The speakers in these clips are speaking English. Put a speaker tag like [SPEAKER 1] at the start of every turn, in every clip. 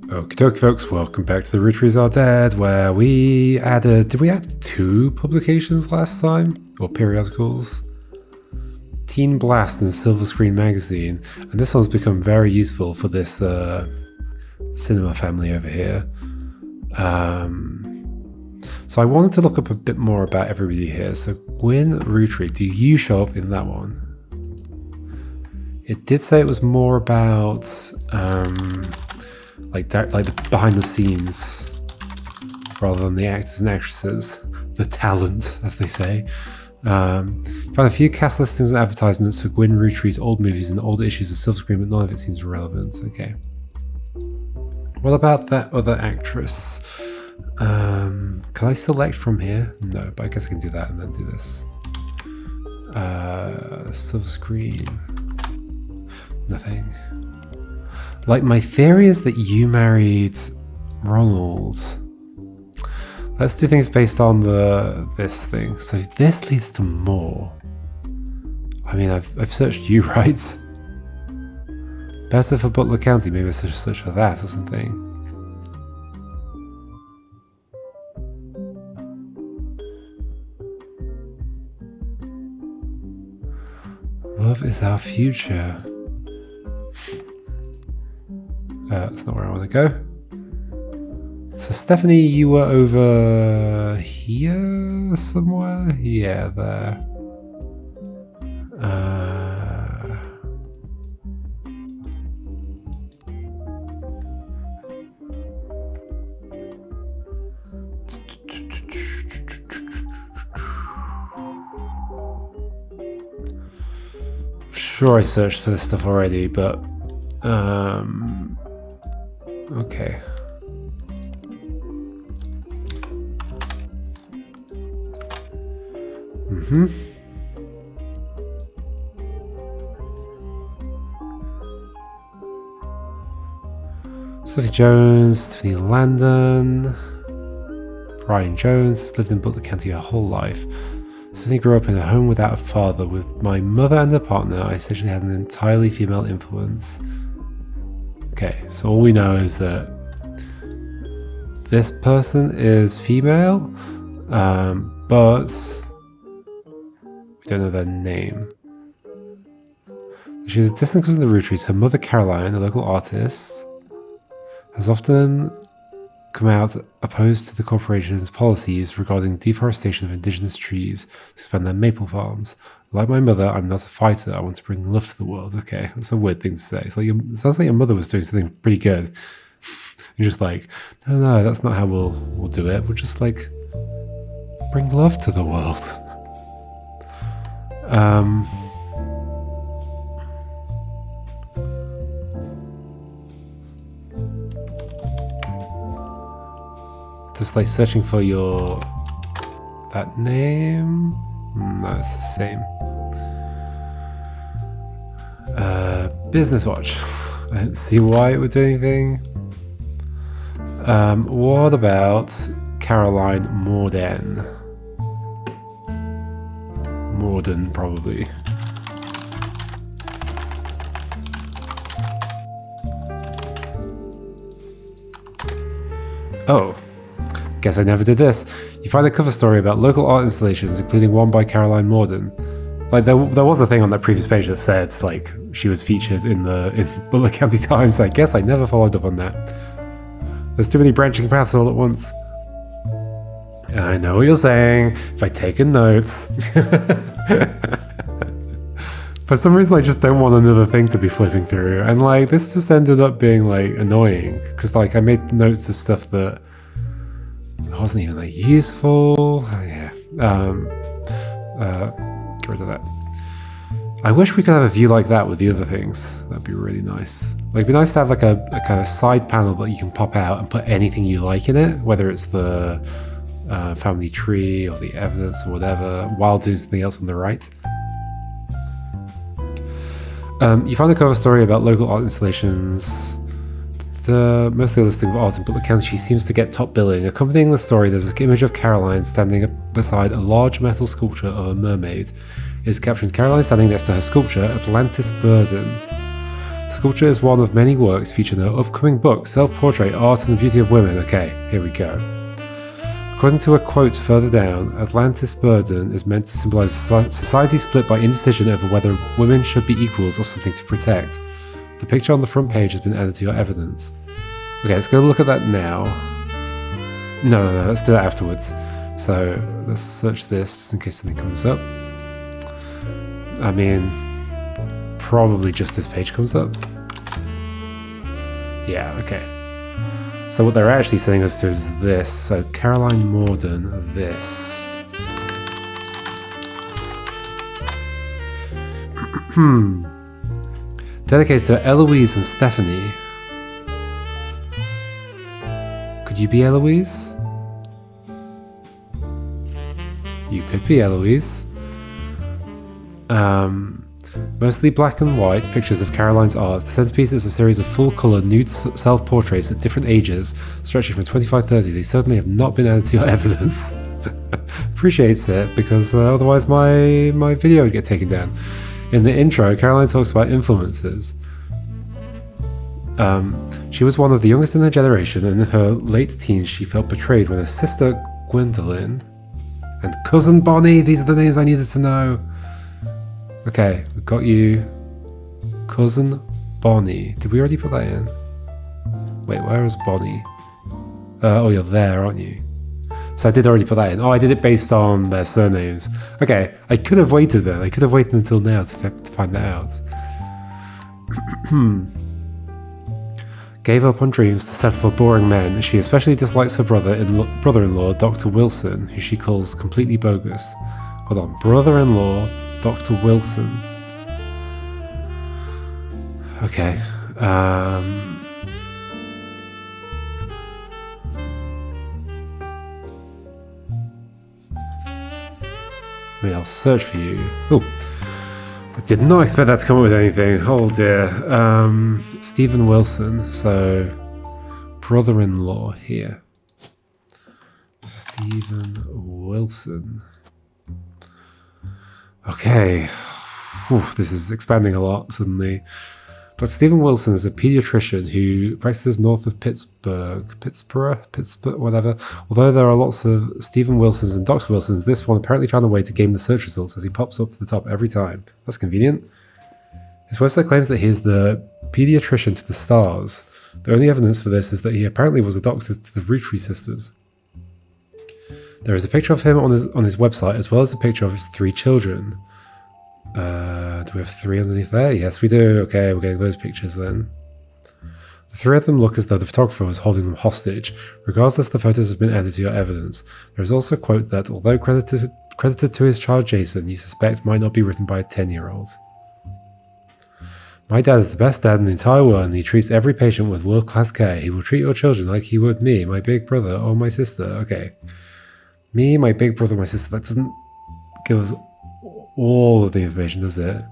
[SPEAKER 1] Okie dokie folks, welcome back to the Roottrees Are Dead, where we added, did we add 2 publications last time? Or periodicals? Teen Blast and Silver Screen Magazine, and this one's become very useful for this cinema family over here. So I wanted to look up a bit more about everybody here. So Gwyn Roottree, do you show up in that one? It did say it was more about like the behind the scenes rather than the actors and actresses, the talent, as they say. Found a few cast listings and advertisements for Gwyn Roottree's old movies and old issues of Silver Screen, but none of it seems relevant. Okay. What about that other actress? Can I select from here? No, but I guess I can do that and then do this. Silver Screen. Nothing. Like, my theory is that you married Ronald. Let's do things based on this thing. So this leads to more. I mean, I've searched you, right? Better for Butler County. Maybe I should search for that or something. Love is our future. That's not where I want to go. So Stephanie, you were over here somewhere? Yeah, there. Sure, I searched for this stuff already, but okay. Sophie Jones, Tiffany Landon, Brian Jones has lived in Butler County her whole life. Tiffany grew up in a home without a father. With my mother and her partner, I essentially had an entirely female influence. Okay, so all we know is that this person is female, but we don't know their name. She's a distant cousin of the Roottrees. Her mother, Caroline, a local artist, has often come out opposed to the corporation's policies regarding deforestation of indigenous trees to expand their maple farms. Like my mother, I'm not a fighter. I want to bring love to the world. Okay, that's a weird thing to say. It's like it sounds like your mother was doing something pretty good. You're just like, no, that's not how we'll do it. We'll just like bring love to the world. Just like searching for that name. No, it's the same. Business Watch. I don't see why it would do anything. What about Caroline Morden? Morden, probably. Oh. Guess I never did this. You find a cover story about local art installations, including one by Caroline Morden. Like there was a thing on that previous page that said like she was featured in Butler County Times. I guess I never followed up on that. There's too many branching paths all at once. And I know what you're saying. If I take notes. For some reason, I just don't want another thing to be flipping through, and like this just ended up being like annoying because like I made notes of stuff that wasn't even like useful. Yeah. Get rid of that. I wish we could have a view like that with the other things. That'd be really nice. Like, it'd be nice to have like a kind of side panel that you can pop out and put anything you like in it, whether it's the family tree or the evidence or whatever, while doing something else on the right. You find a cover story about local art installations. Mostly a listing of art in Butler County. She seems to get top billing. Accompanying the story, there's an image of Caroline standing beside a large metal sculpture of a mermaid. It's captioned, Caroline standing next to her sculpture, Atlantis Burden. The sculpture is one of many works featured in her upcoming book, Self-Portrait, Art and the Beauty of Women. Okay, here we go. According to a quote further down, Atlantis Morden is meant to symbolize society split by indecision over whether women should be equals or something to protect. The picture on the front page has been added to your evidence. Okay, let's go look at that now. No, let's do that afterwards. So, let's search this just in case something comes up. I mean, probably just this page comes up. Yeah, okay. So what they're actually sending us to is this. So Caroline Morden, this. Dedicated to Eloise and Stephanie. Could you be Eloise? You could be Eloise. Mostly black and white pictures of Caroline's art. The centerpiece is a series of full-colour nude self-portraits at different ages, stretching from 25-30. They certainly have not been added to your evidence. Appreciates it, because otherwise my video would get taken down. In the intro, Caroline talks about influences. She was one of the youngest in her generation, and in her late teens she felt betrayed when her sister Gwendolyn and cousin Bonnie, these are the names I needed to know. Okay, we've got you. Cousin Bonnie. Did we already put that in? Wait, where is Bonnie? Oh, you're there, aren't you? So I did already put that in. Oh, I did it based on their surnames. Okay, I could have waited then. I could have waited until now to find that out. Gave up on dreams to settle for boring men. She especially dislikes her brother-in-law, Dr. Wilson, who she calls completely bogus. Hold on, brother-in-law, Dr. Wilson. Okay. I mean, I'll search for you. Oh, I did not expect that to come up with anything. Oh dear. Stephen Wilson. So, brother-in-law here. Stephen Wilson. Okay. Whew, this is expanding a lot suddenly. But Stephen Wilson is a pediatrician who practices north of Pittsburgh, whatever. Although there are lots of Stephen Wilsons and Dr. Wilsons, this one apparently found a way to game the search results as he pops up to the top every time. That's convenient. His website claims that he is the pediatrician to the stars. The only evidence for this is that he apparently was a doctor to the Roottree sisters. There is a picture of him on his website, as well as a picture of his 3 children. Do we have 3 underneath there? Yes, we do. Okay, we're getting those pictures then. The 3 of them look as though the photographer was holding them hostage. Regardless, the photos have been added to your evidence. There is also a quote that, although credited to his child Jason, you suspect might not be written by a 10-year-old. My dad is the best dad in the entire world, and he treats every patient with world-class care. He will treat your children like he would me, my big brother, or my sister. Okay. Me, my big brother, my sister. That doesn't give us all of the information, does it?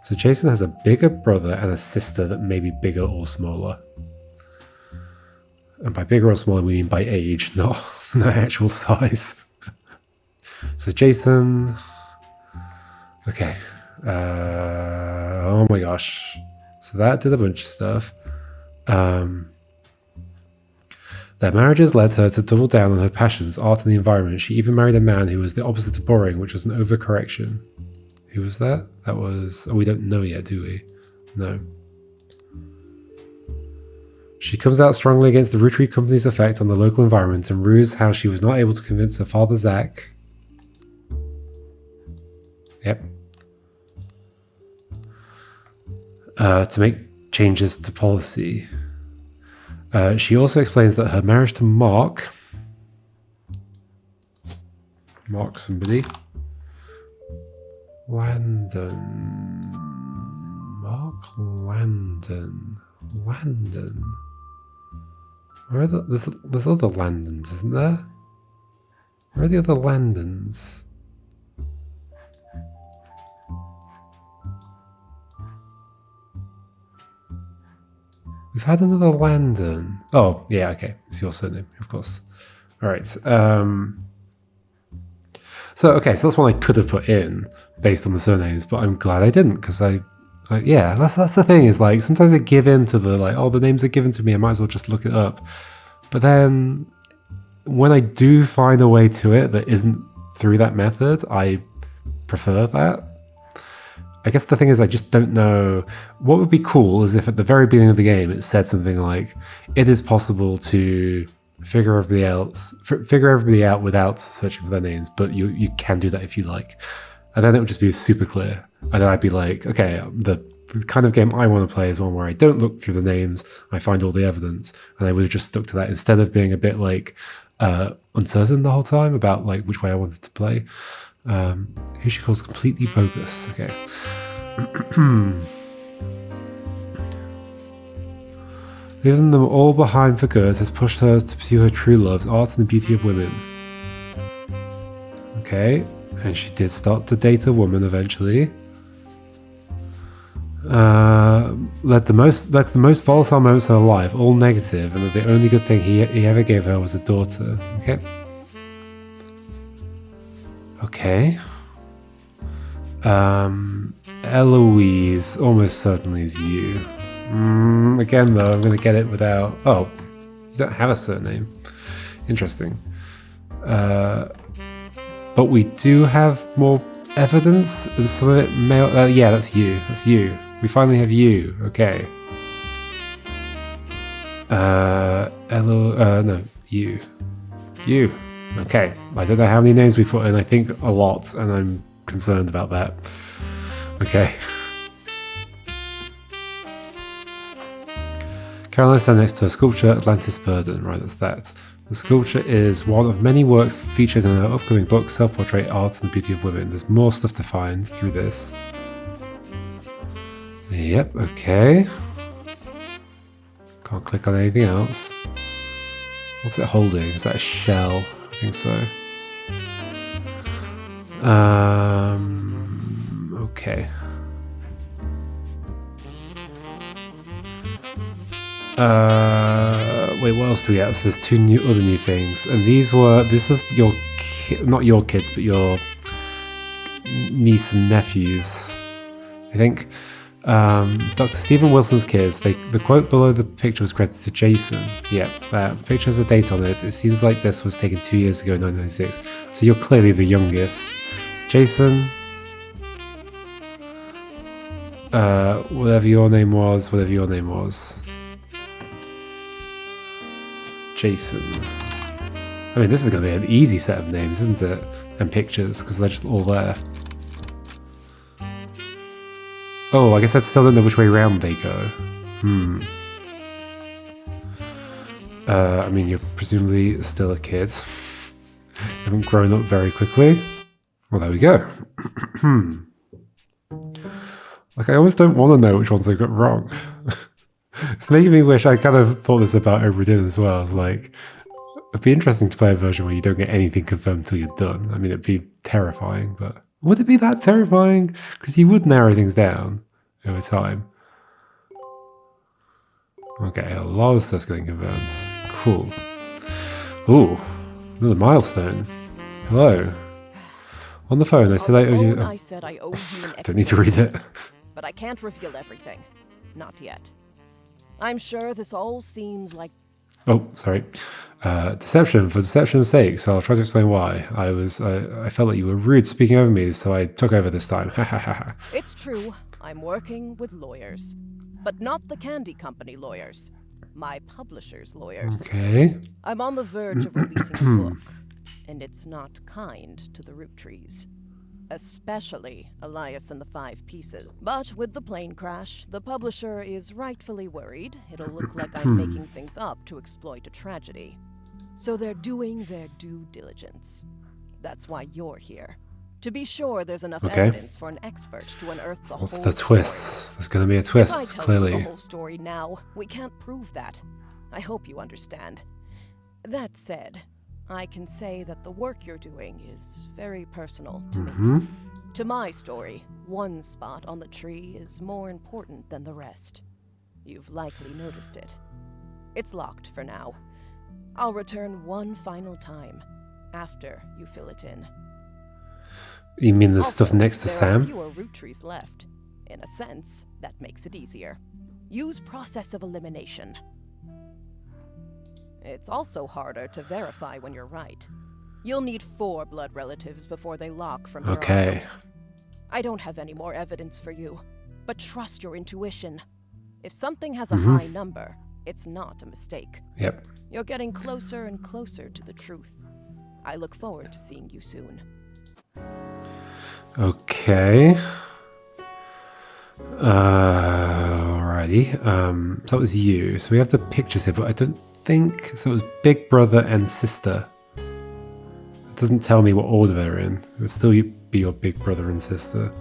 [SPEAKER 1] So Jason has a bigger brother and a sister that may be bigger or smaller. And by bigger or smaller, we mean by age, not actual size. So Jason... Okay. Oh my gosh. So that did a bunch of stuff. Their marriages led her to double down on her passions, art and the environment. She even married a man who was the opposite of boring, which was an overcorrection. Who was that? That was... Oh, we don't know yet, do we? No. She comes out strongly against the Roottree Company's effect on the local environment and rues how she was not able to convince her father, Zach. Yep. To make changes to policy. She also explains that her marriage to Mark somebody, Landon. Where are there's other Landons, isn't there? Where are the other Landons? We've had another Landon. Oh, yeah, okay. It's your surname, of course. All right. So that's one I could have put in based on the surnames, but I'm glad I didn't, because I Yeah, that's the thing, is like sometimes I give in to the like, oh, the names are given to me, I might as well just look it up. But then when I do find a way to it that isn't through that method, I prefer that. I guess the thing is, I just don't know. What would be cool is if at the very beginning of the game it said something like, it is possible to figure everybody out without searching for their names, but you can do that if you like. And then it would just be super clear. And then I'd be like, okay, the kind of game I want to play is one where I don't look through the names, I find all the evidence, and I would have just stuck to that instead of being a bit like uncertain the whole time about like which way I wanted to play. Who she calls completely bogus. Okay. Leaving them all behind for good has pushed her to pursue her true loves, art and the beauty of women. Okay, and she did start to date a woman eventually. Led the most volatile moments of her life, all negative, and that the only good thing he ever gave her was a daughter. Okay. Okay. Eloise almost certainly is you. Again, though, I'm going to get it without... Oh, you don't have a surname. Interesting. But we do have more evidence, and some of it may... yeah, that's you. That's you. We finally have you. Okay. No, you. You. Okay. I don't know how many names we put in. I think a lot, and I'm concerned about that. Okay. Caroline stands next to a sculpture, Atlantis Burden. Right, that's that. The sculpture is one of many works featured in her upcoming book, Self-Portrait Art and the Beauty of Women. There's more stuff to find through this. Yep, okay. Can't click on anything else. What's it holding? Is that a shell? I think so. Okay. Wait, what else do we have? So there's two other new things, and this is your not your kids, but your niece and nephews, I think. Dr. Stephen Wilson's kids. The quote below the picture was credited to Jason. Yep, the picture has a date on it. It seems like this was taken 2 years ago, 1996. So you're clearly the youngest. Jason, whatever your name was. Jason. I mean, this is going to be an easy set of names, isn't it? And pictures, because they're just all there. Oh, I guess I still don't know which way round they go. I mean, you're presumably still a kid. You haven't grown up very quickly. Well, there we go. Like, I almost don't want to know which ones I got wrong. It's making me wish I kind of thought this about Oberdin as well. It's like, it'd be interesting to play a version where you don't get anything confirmed until you're done. I mean, it'd be terrifying, but would it be that terrifying? Because you would narrow things down over time. Okay, a lot of stuff's getting confirmed. Cool. Ooh, another milestone. Hello. On the phone, I said I owed you...
[SPEAKER 2] I said I owed you an
[SPEAKER 1] don't need to read it.
[SPEAKER 2] But I can't reveal everything. Not yet. I'm sure this all seems like...
[SPEAKER 1] Oh, sorry. Deception for deception's sake, so I'll try to explain why. I felt like you were rude speaking over me, so I took over this time.
[SPEAKER 2] It's true. I'm working with lawyers. But not the candy company lawyers. My publisher's lawyers.
[SPEAKER 1] Okay.
[SPEAKER 2] I'm on the verge of releasing a book, and it's not kind to the Roottrees. Especially Elias and the 5 Pieces. But with the plane crash, the publisher is rightfully worried it'll look like I'm making things up to exploit a tragedy. So they're doing their due diligence. That's why you're here. To be sure there's enough evidence for an expert to unearth the whole story.
[SPEAKER 1] What's the twist? There's going to be a twist,
[SPEAKER 2] if I tell
[SPEAKER 1] clearly.
[SPEAKER 2] you the whole story now, we can't prove that. I hope you understand. That said, I can say that the work you're doing is very personal to me. To my story, one spot on the tree is more important than the rest. You've likely noticed it. It's locked for now. I'll return one final time, after you fill it in.
[SPEAKER 1] You mean the
[SPEAKER 2] Also,
[SPEAKER 1] stuff next to Sam?
[SPEAKER 2] There are fewer Rootrees left. In a sense, that makes it easier. Use process of elimination. It's also harder to verify when you're right. You'll need 4 blood relatives before they lock from here on
[SPEAKER 1] Okay.
[SPEAKER 2] out. I don't have any more evidence for you, but trust your intuition. If something has a high number, it's not a mistake.
[SPEAKER 1] Yep.
[SPEAKER 2] You're getting closer and closer to the truth. I look forward to seeing you soon.
[SPEAKER 1] Okay. Alrighty. So that was you. So we have the pictures here, but I don't think... So it was big brother and sister. It doesn't tell me what order they're in. It would still be your big brother and sister.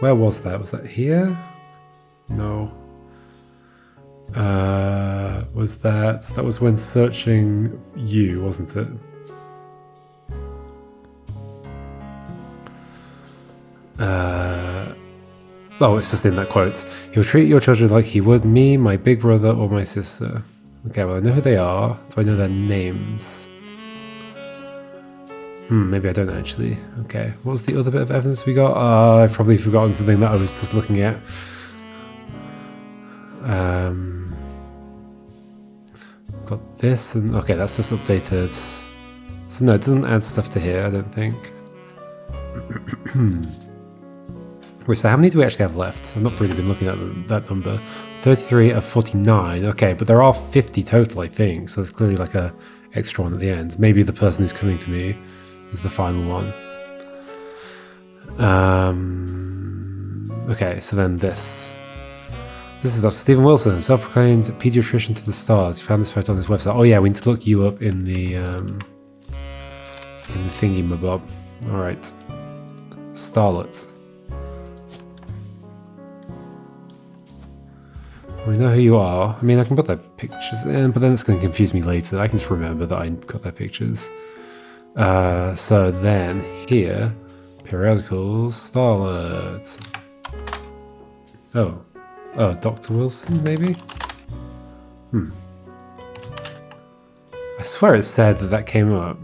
[SPEAKER 1] Where was that? Was that here? No. Was that... That was when searching you, wasn't it? Oh, it's just in that quote. He'll treat your children like he would me, my big brother, or my sister. Okay, well, I know who they are, so I know their names. Maybe I don't actually. Okay, what was the other bit of evidence we got? I've probably forgotten something that I was just looking at. Got this, and okay, that's just updated. So no, it doesn't add stuff to here, I don't think. Wait, so how many do we actually have left? I've not really been looking at that number. 33 of 49. Okay, but there are 50 total, I think. So there's clearly like a extra one at the end. Maybe the person who's coming to me is the final one. Okay, so then this. This is Dr. Stephen Wilson, self-proclaimed pediatrician to the stars. He found this photo on his website. Oh yeah, we need to look you up in the thingy-mabob. All right, Starlet. We know who you are. I mean, I can put their pictures in, but then it's going to confuse me later. I can just remember that I got their pictures. So then here, periodicals, Starlet. Oh, Dr. Wilson, maybe? I swear it said that came up.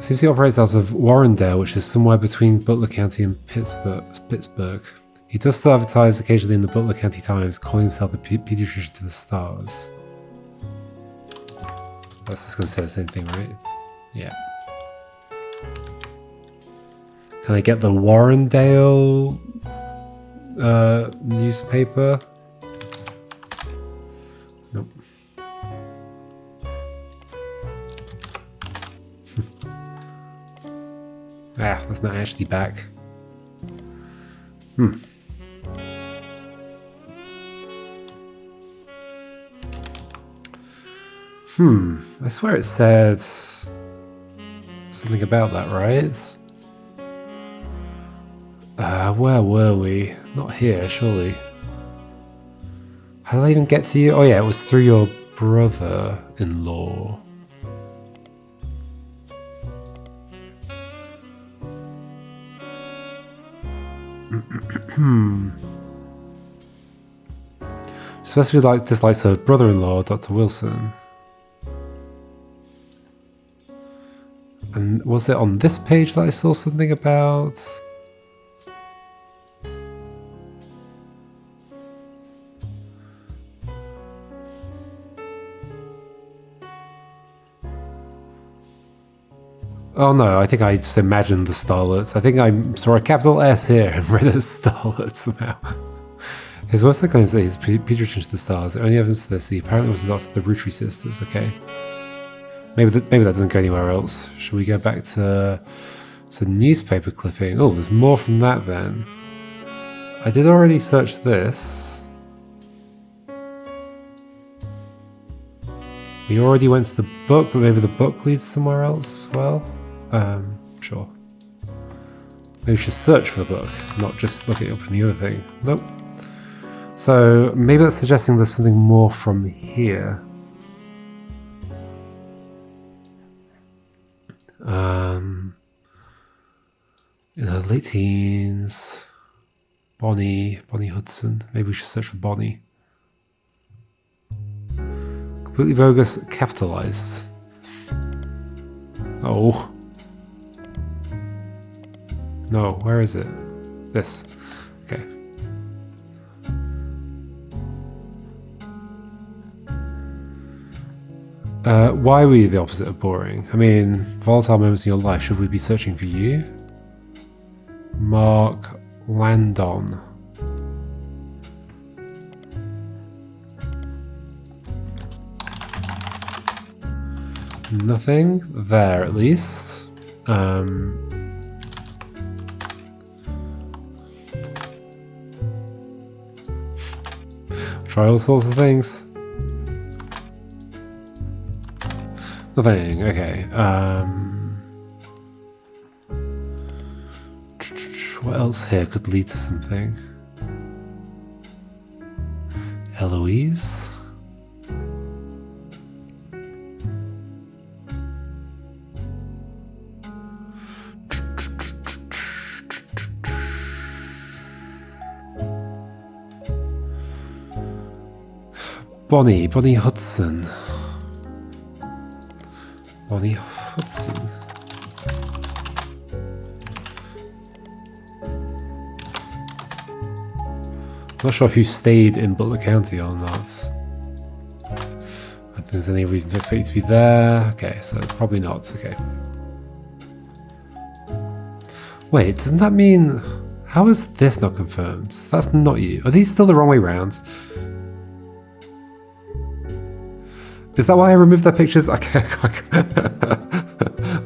[SPEAKER 1] Seems he operates out of Warrendale, which is somewhere between Butler County and Pittsburgh. He does still advertise occasionally in the Butler County Times, calling himself the pediatrician to the stars. That's just going to say the same thing, right? Yeah. Can I get the Warrendale newspaper? Nope. That's not actually back. I swear it said something about that, right? Where were we? Not here, surely. How did I even get to you? Oh yeah, it was through your brother-in-law. Especially dislikes her brother-in-law, Dr. Wilson. And was it on this page that I saw something about? Oh no, I think I just imagined the Starlets. I think I saw a capital S here and read it as Starlet somehow. His website claims that he's pediatrician to the stars. The only evidence to this, he apparently was the Roottree sisters. Okay, maybe that doesn't go anywhere else. Should we go back to newspaper clipping? Oh, there's more from that then. I did already search this. We already went to the book, but maybe the book leads somewhere else as well. Sure. Maybe we should search for the book, not just look it up in the other thing. Nope. So maybe that's suggesting there's something more from here. In her late teens, Bonnie Hudson. Maybe we should search for Bonnie. Completely bogus, capitalized. Oh. No, where is it? This. Okay. Why were you the opposite of boring? I mean, volatile moments in your life, should we be searching for you? Mark Landon. Nothing there, at least. Try all sorts of things. Nothing, okay. What else here could lead to something? Eloise? Bonnie Hudson. Bonnie Hudson. I'm not sure who stayed in Butler County or not. I don't think there's any reason to expect you to be there. Okay, so probably not. Okay. Wait, doesn't that mean... How is this not confirmed? That's not you. Are these still the wrong way round? Is that why I removed their pictures? Okay,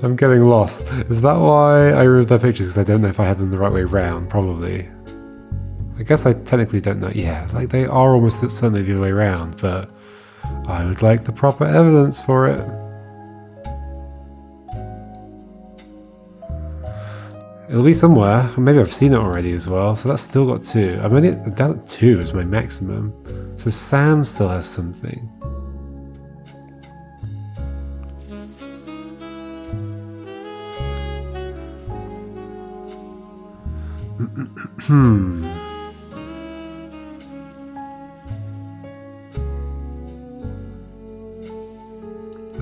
[SPEAKER 1] I'm getting lost. Is that why I removed their pictures? Because I don't know if I had them the right way round. Probably. I guess I technically don't know. Yeah, like they are almost certainly the other way around, but I would like the proper evidence for it. It'll be somewhere. Maybe I've seen it already as well. So that's still got 2. I'm down at 2 as my maximum. So Sam still has something.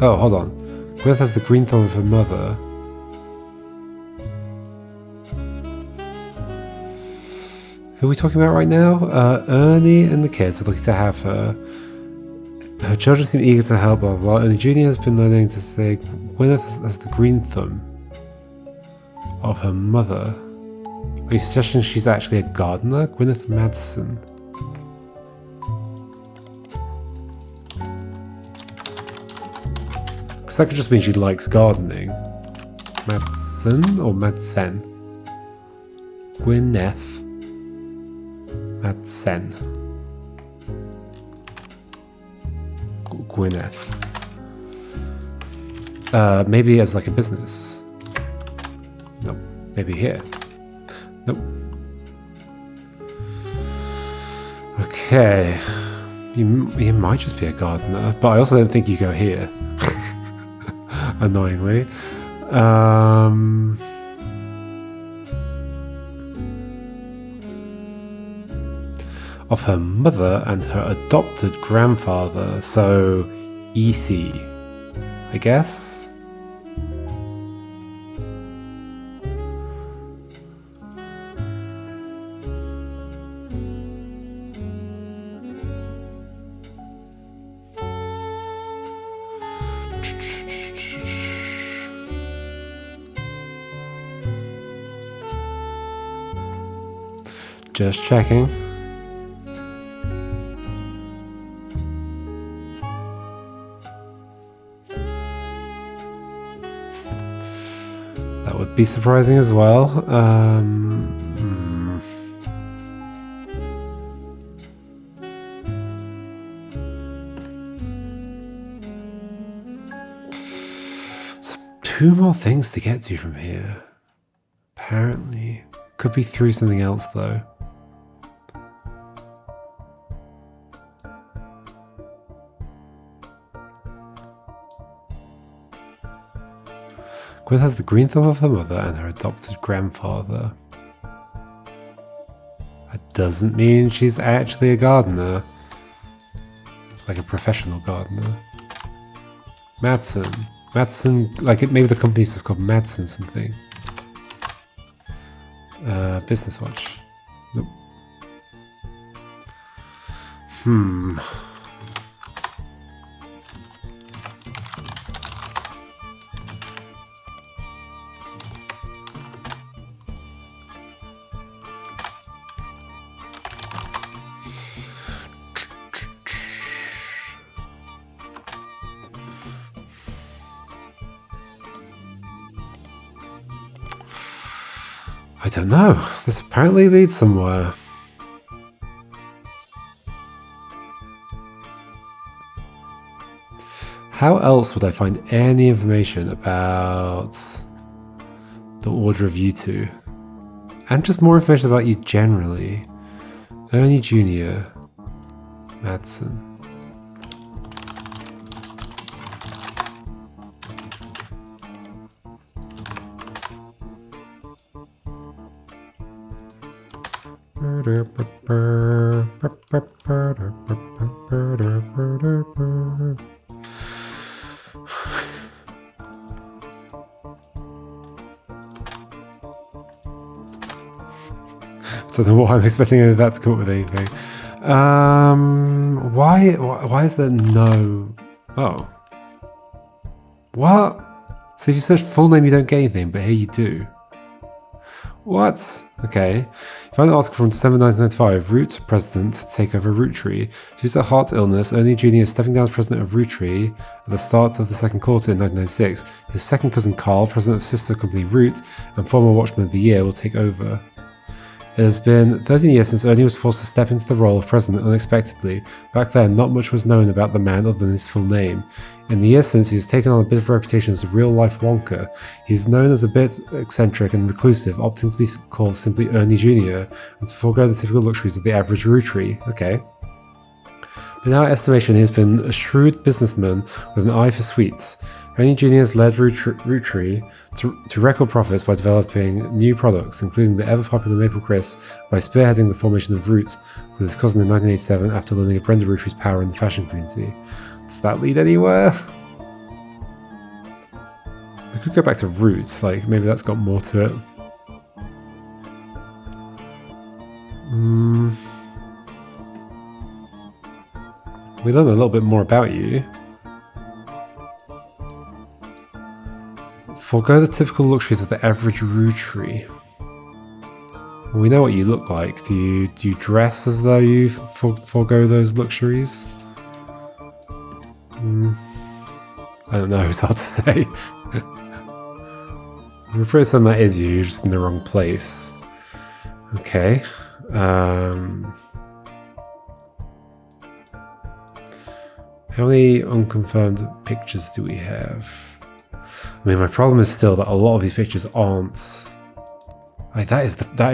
[SPEAKER 1] Oh, hold on. Gwyneth has the green thumb of her mother. Who are we talking about right now? Ernie and the kids are lucky to have her. Her children seem eager to help, blah, blah, blah. And Junior has been learning to say Gwyneth has the green thumb of her mother. Are you suggesting she's actually a gardener? Gwyneth Madsen. Because that could just mean she likes gardening. Madsen or Madsen? Gwyneth Madsen. Gwyneth. Maybe as like a business. Nope. Maybe here. Nope. Okay. You might just be a gardener, but I also don't think you go here. Annoyingly. Of her mother and her adopted grandfather, so EC, I guess. Just checking. That would be surprising as well. So 2 more things to get to from here. Apparently. Could be through something else though. Gwyneth has the green thumb of her mother and her adopted grandfather. That doesn't mean she's actually a gardener. Like a professional gardener. Madsen. Madsen, like maybe the company's just called Madsen something. Business watch. Nope. I don't know. This apparently leads somewhere. How else would I find any information about the order of you two? And just more information about you generally. Ernie Jr. Madsen. I don't know why I'm expecting that to come up with anything. Why is there no... Oh. What? So if you search full name you don't get anything, but here you do. What? Okay. Find an article from December 1995. Root president to take over Roottree. Due to a heart illness, Ernie Jr. is stepping down as president of Roottree at the start of the second quarter in 1996. His second cousin Carl, president of sister company Root and former Watchman of the Year, will take over. It has been 13 years since Ernie was forced to step into the role of president unexpectedly. Back then, not much was known about the man other than his full name. In the years since, he has taken on a bit of a reputation as a real-life wonker. He's known as a bit eccentric and reclusive, opting to be called simply Ernie Jr. and to forego the typical luxuries of the average Roottree. Okay. But in our estimation, he has been a shrewd businessman with an eye for sweets. Ernie Jr. has led Roottree to record profits by developing new products, including the ever-popular Maple Crisp, by spearheading the formation of Root with his cousin in 1987 after learning of Brenda Roottree's power in the fashion community. Does that lead anywhere? We could go back to Root, like maybe that's got more to it. We learn a little bit more about you. Forgo the typical luxuries of the average Roottree. We know what you look like. Do you dress as though you forgo those luxuries? I don't know, it's hard to say. I'm pretty certain that is you, you're just in the wrong place. Okay. How many unconfirmed pictures do we have? I mean, my problem is still that a lot of these pictures aren't... Like, that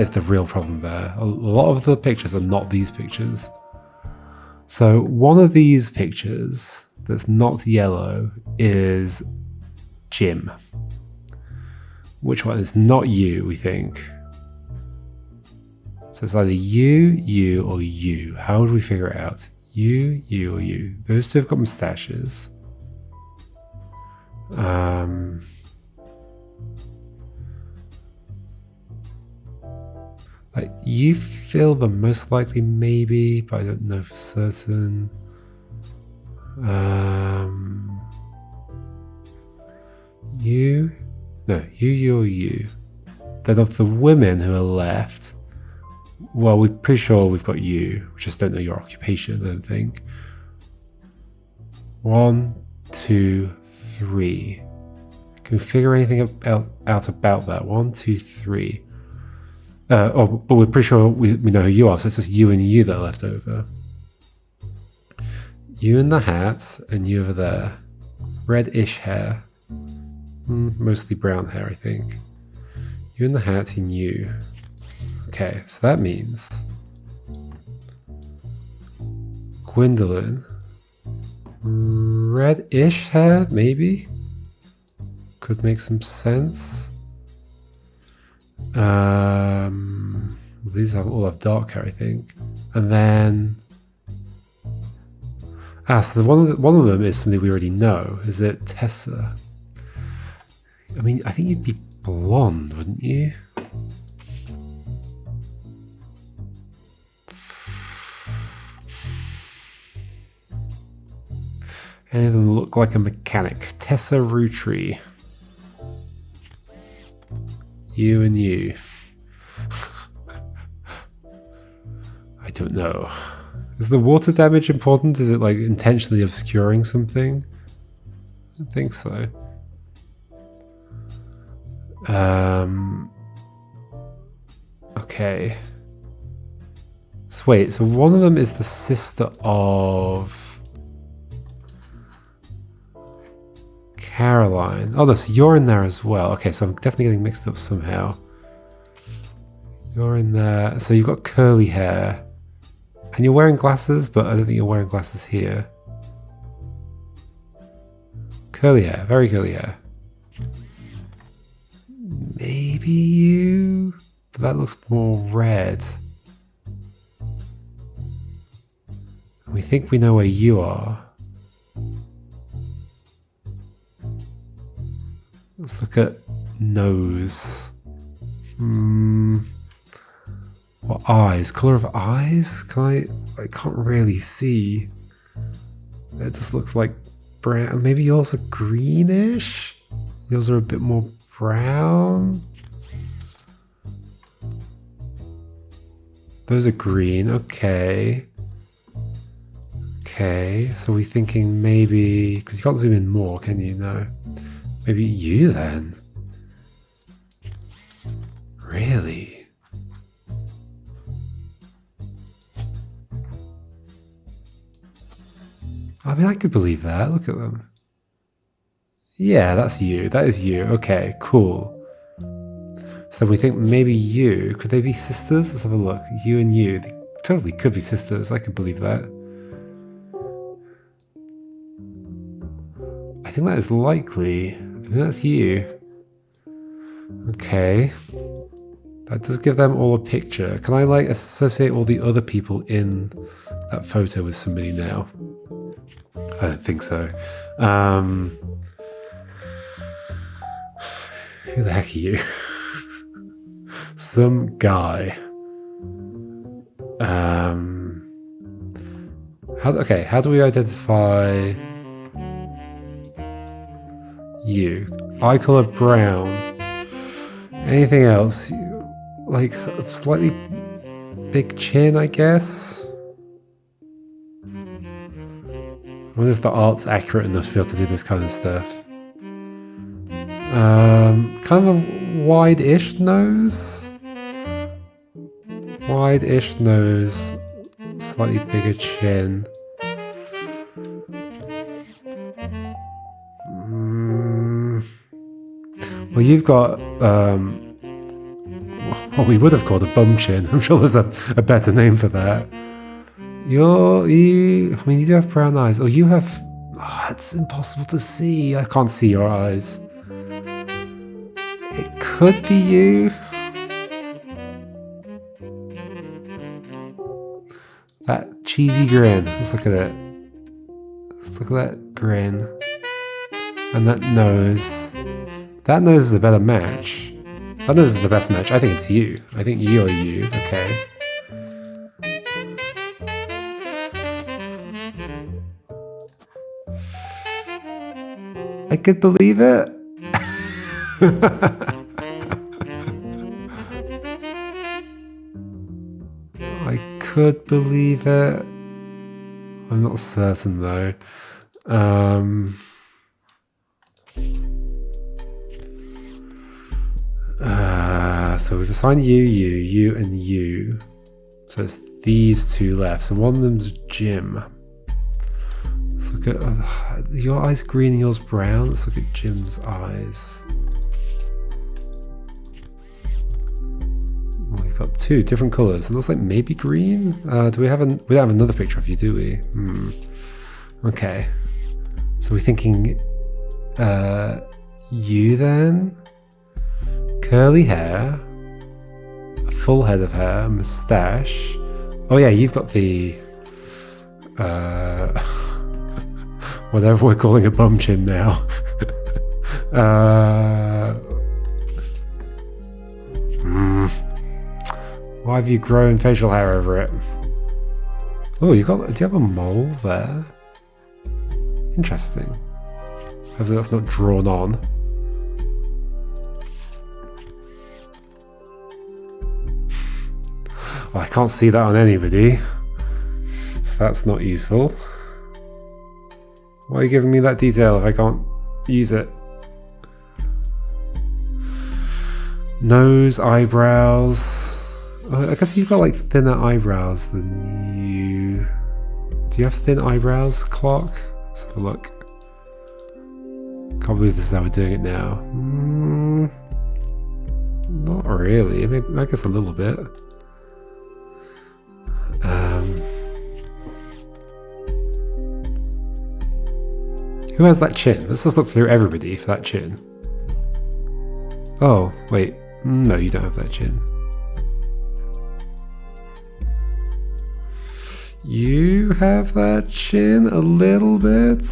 [SPEAKER 1] is the real problem there. A lot of the pictures are not these pictures. So one of these pictures that's not yellow is Jim. Which one? It's not you, we think. So it's either you, or you. How would we figure it out? You, or you. Those two have got moustaches. Like, you feel the most likely, maybe, but I don't know for certain. You? No, you or you. Then of the women who are left, well, we're pretty sure we've got you. We just don't know your occupation, I don't think. 1, 2, 3. Can we figure anything out about that? 1, 2, 3. But we're pretty sure we know who you are, so it's just you and you that are left over. You in the hat, and you over there. Reddish hair. Mostly brown hair, I think. You in the hat, and you. Okay, so that means... Gwendolyn. Reddish hair, maybe? Could make some sense. These all have dark hair, I think. And then... so one of them is something we already know. Is it Tessa? I mean, I think you'd be blonde, wouldn't you? Any of them look like a mechanic. Tessa Roottree. You and you. I don't know. Is the water damage important? Is it like intentionally obscuring something? I think so. Okay. So wait, so one of them is the sister of Caroline. Oh no, so you're in there as well. Okay, so I'm definitely getting mixed up somehow. You're in there. So you've got curly hair. And you're wearing glasses, but I don't think you're wearing glasses here. Curly hair, very curly hair. Maybe you? But that looks more red. And we think we know where you are. Let's look at nose. What eyes? Color of eyes? I can't really see. It just looks like brown. Maybe yours are greenish? Yours are a bit more brown? Those are green, okay. Okay, so we're thinking maybe, because you can't zoom in more, can you? No. Maybe you then? Really? I mean, I could believe that. Look at them. Yeah, that's you. That is you. Okay, cool. So we think maybe you. Could they be sisters? Let's have a look. You and you. They totally could be sisters. I could believe that. I think that is likely. I think that's you. Okay. That does give them all a picture. Can I like associate all the other people in that photo with somebody now? I don't think so. Who the heck are you? Some guy. How do we identify you? Eye color brown. Anything else? Like a slightly big chin, I guess. I wonder if the art's accurate enough to be able to do this kind of stuff. Kind of a wide-ish nose. Wide-ish nose, slightly bigger chin. Well, you've got what we would have called a bum chin. I'm sure there's a better name for that. You do have brown eyes. Oh, you have... Oh, it's impossible to see. I can't see your eyes. It could be you. That cheesy grin. Let's look at it. Let's look at that grin. And that nose. That nose is a better match. That nose is the best match. I think it's you. I think you're you. Okay. I could believe it. I could believe it. I'm not certain though. So we've assigned you, and you. So it's these two left. So one of them's Jim. Let's look at your eyes green and yours brown. Let's look at Jim's eyes. Well, we've got two different colours. It looks like maybe green. Do we have we don't have another picture of you, do we? Okay. So we're thinking you then. Curly hair, a full head of hair, moustache. Oh yeah, you've got the whatever we're calling a bum chin now. Why have you grown facial hair over it? Oh, do you have a mole there? Interesting. Hopefully that's not drawn on. Well, I can't see that on anybody, so that's not useful. Why are you giving me that detail if I can't use it? Nose, eyebrows. I guess you've got like thinner eyebrows than you. Do you have thin eyebrows, Clark? Let's have a look. Can't believe this is how we're doing it now. Not really. I guess a little bit. Who has that chin? Let's just look through everybody for that chin. Oh, wait. No, you don't have that chin. You have that chin a little bit.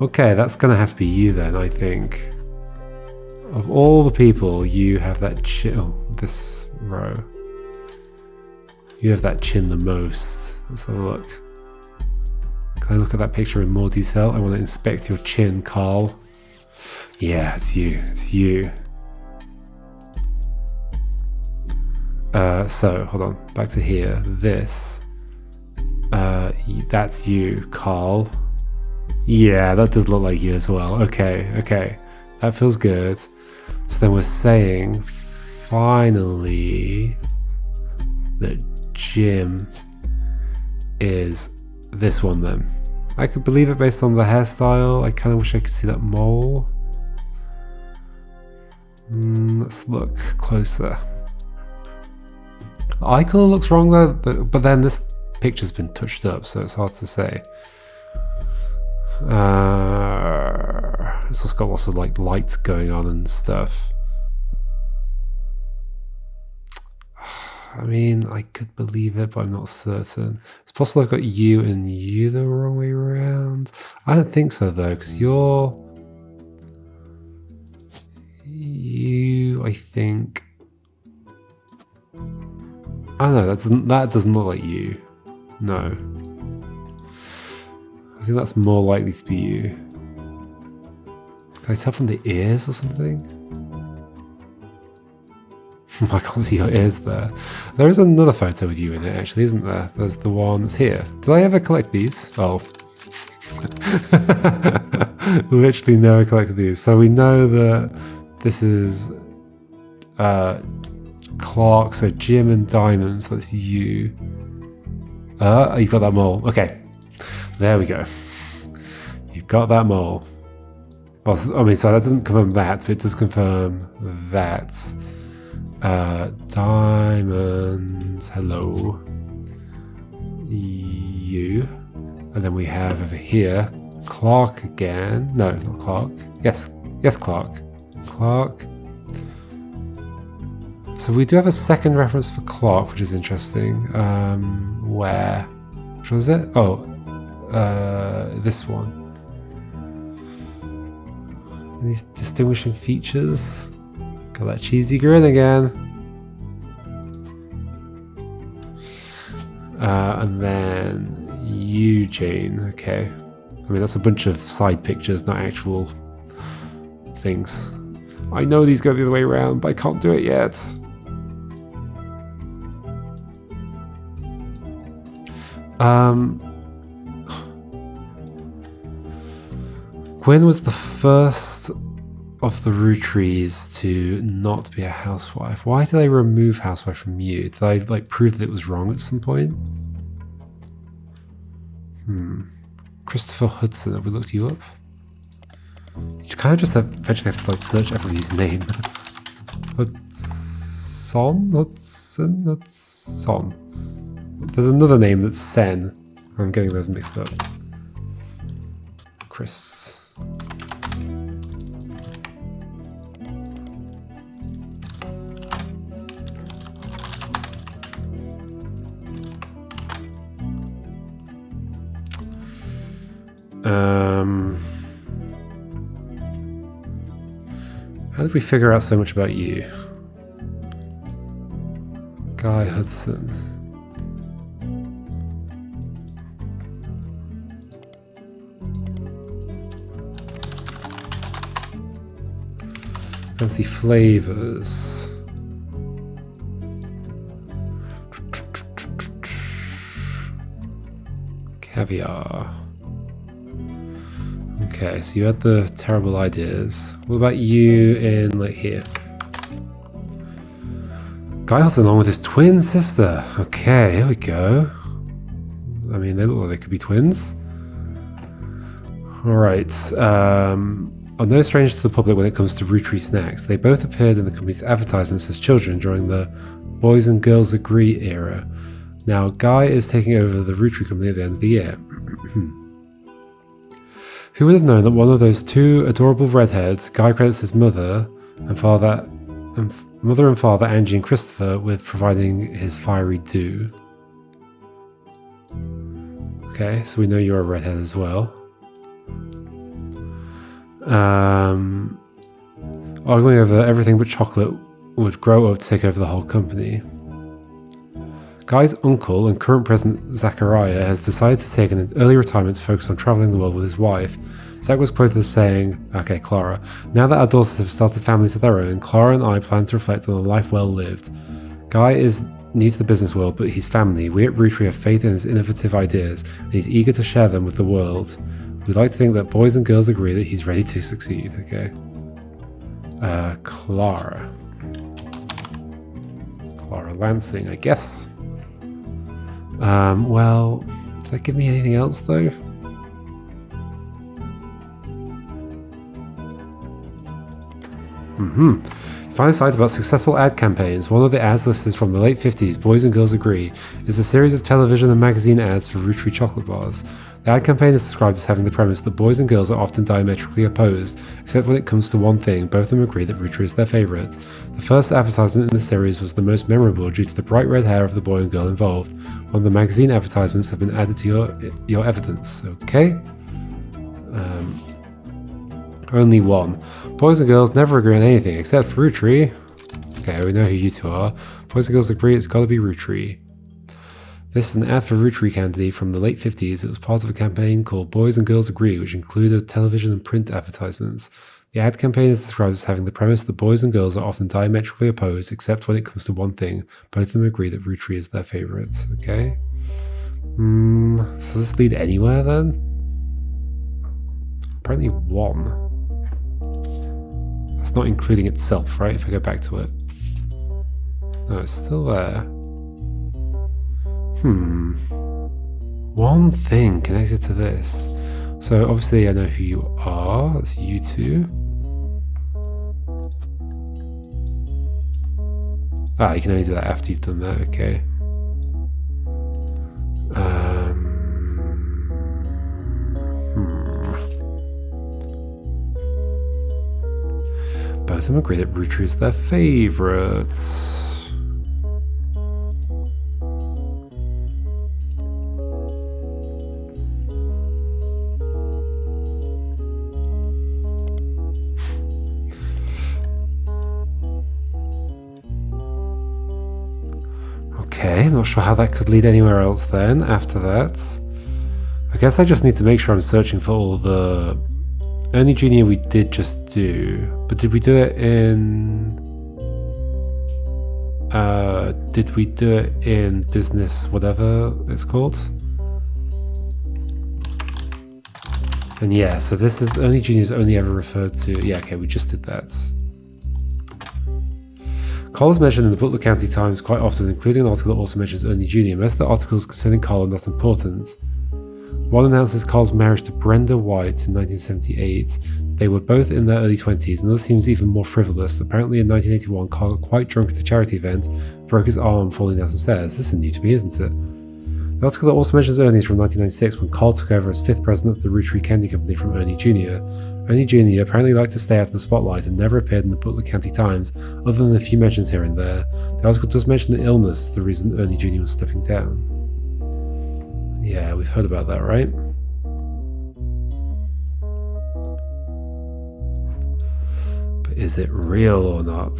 [SPEAKER 1] Okay, that's gonna have to be you then, I think. Of all the people, you have that chin. Oh, this row. You have that chin the most. Let's have a look. Can I look at that picture in more detail? I want to inspect your chin, Carl. Yeah, it's you. It's you. So, hold on. Back to here. This. That's you, Carl. Yeah, that does look like you as well. Okay, okay. That feels good. So then we're saying, finally, that Jim is this one then. I could believe it based on the hairstyle. I kind of wish I could see that mole. Let's look closer. The eye colour looks wrong though, but then this picture's been touched up, so it's hard to say. It's just got lots of like lights going on and stuff. I mean, I could believe it, but I'm not certain. It's possible I've got you and you the wrong way around. I don't think so though, because you, I think. Oh no, that doesn't look like you. No. I think that's more likely to be you. Can I tell from the ears or something? I can't see your ears there. There is another photo with you in it actually, isn't there? There's the one that's here. Did I ever collect these? Oh. Literally never collected these. So we know that this is Clark, so Jim and Diamond, so that's you. You've got that mole. Okay. There we go. You've got that mole. Well, I mean, so that doesn't confirm that, but it does confirm that. Diamond, hello. You. And then we have over here, Clark again. No, not Clark. Yes, Clark. Clark. So we do have a second reference for Clark, which is interesting. Where? Which was it? Oh, this one. And these distinguishing features. Got that cheesy grin again. And then Eugene. Okay. I mean, that's a bunch of side pictures, not actual things. I know these go the other way around, but I can't do it yet. Gwen was the first of the Roottrees to not be a housewife. Why did they remove housewife from you? Did they like prove that it was wrong at some point? Christopher Hudson, have we looked you up? You kind of just eventually have to like search everybody's name. Hudson? There's another name that's Sen. I'm getting those mixed up. Chris. How did we figure out so much about you? Guy Hudson. Fancy flavors. Caviar. Okay, so you had the terrible ideas. What about you in, like, here? Guy Hudson along with his twin sister. Okay, here we go. I mean, they look like they could be twins. Alright, are no strangers to the public when it comes to Roottree snacks. They both appeared in the company's advertisements as children during the Boys and Girls Agree era. Now, Guy is taking over the Roottree company at the end of the year. Who would have known that one of those two adorable redheads, Guy credits his mother and father, Angie and Christopher, with providing his fiery dew. Okay, so we know you're a redhead as well. Arguing over everything but chocolate would grow up to take over the whole company. Guy's uncle and current president Zachariah has decided to take an early retirement to focus on traveling the world with his wife. Zach was quoted as saying, okay, Clara, now that our daughters have started families of their own, Clara and I plan to reflect on a life well lived. Guy is new to the business world, but he's family. We at Roottree have faith in his innovative ideas, and he's eager to share them with the world. We'd like to think that boys and girls agree that he's ready to succeed, okay? Clara. Clara Lansing, I guess. Well, did that give me anything else though? Find sites about successful ad campaigns. One of the ads listed from the late 50s, Boys and Girls Agree, is a series of television and magazine ads for Roottree chocolate bars. The ad campaign is described as having the premise that boys and girls are often diametrically opposed, except when it comes to one thing, both of them agree that Roottree is their favourite. The first advertisement in the series was the most memorable due to the bright red hair of the boy and girl involved. One of the magazine advertisements have been added to your evidence, okay? Only one. Boys and girls never agree on anything except Roottree. Okay, we know who you two are. Boys and girls agree it's gotta be Roottree. This is an ad for Roottree candy from the late 50s. It was part of a campaign called Boys and Girls Agree, which included television and print advertisements. The ad campaign is described as having the premise that boys and girls are often diametrically opposed, except when it comes to one thing. Both of them agree that Roottree is their favourite. Okay? So does this lead anywhere then? Apparently one. That's not including itself, right? If I go back to it. No, it's still there. One thing connected to this. So obviously I know who you are. That's you two. Ah, you can only do that after you've done that, okay. Both of them agree that Roottree is their favourite. Okay, I'm not sure how that could lead anywhere else then after that. I guess I just need to make sure I'm searching for all the... Ernie Jr. we did just do, but did we do it in... did we do it in business whatever it's called? And yeah, so this is Ernie Jr. is only ever referred to... Yeah, okay, we just did that. Carl is mentioned in the Butler County Times quite often, including an article that also mentions Ernie Jr. Most of the articles concerning Carl are not important. One announces Carl's marriage to Brenda White in 1978. They were both in their early 20s. Another seems even more frivolous. Apparently in 1981, Carl got quite drunk at a charity event, broke his arm falling down some stairs. This is new to me, isn't it? The article that also mentions Ernie is from 1996, when Carl took over as 5th president of the Roottree Candy Company from Ernie Jr. Ernie Jr. apparently liked to stay out of the spotlight and never appeared in the Butler County Times, other than a few mentions here and there. The article does mention the illness as the reason Ernie Jr. was stepping down. Yeah, we've heard about that, right? Is it real or not?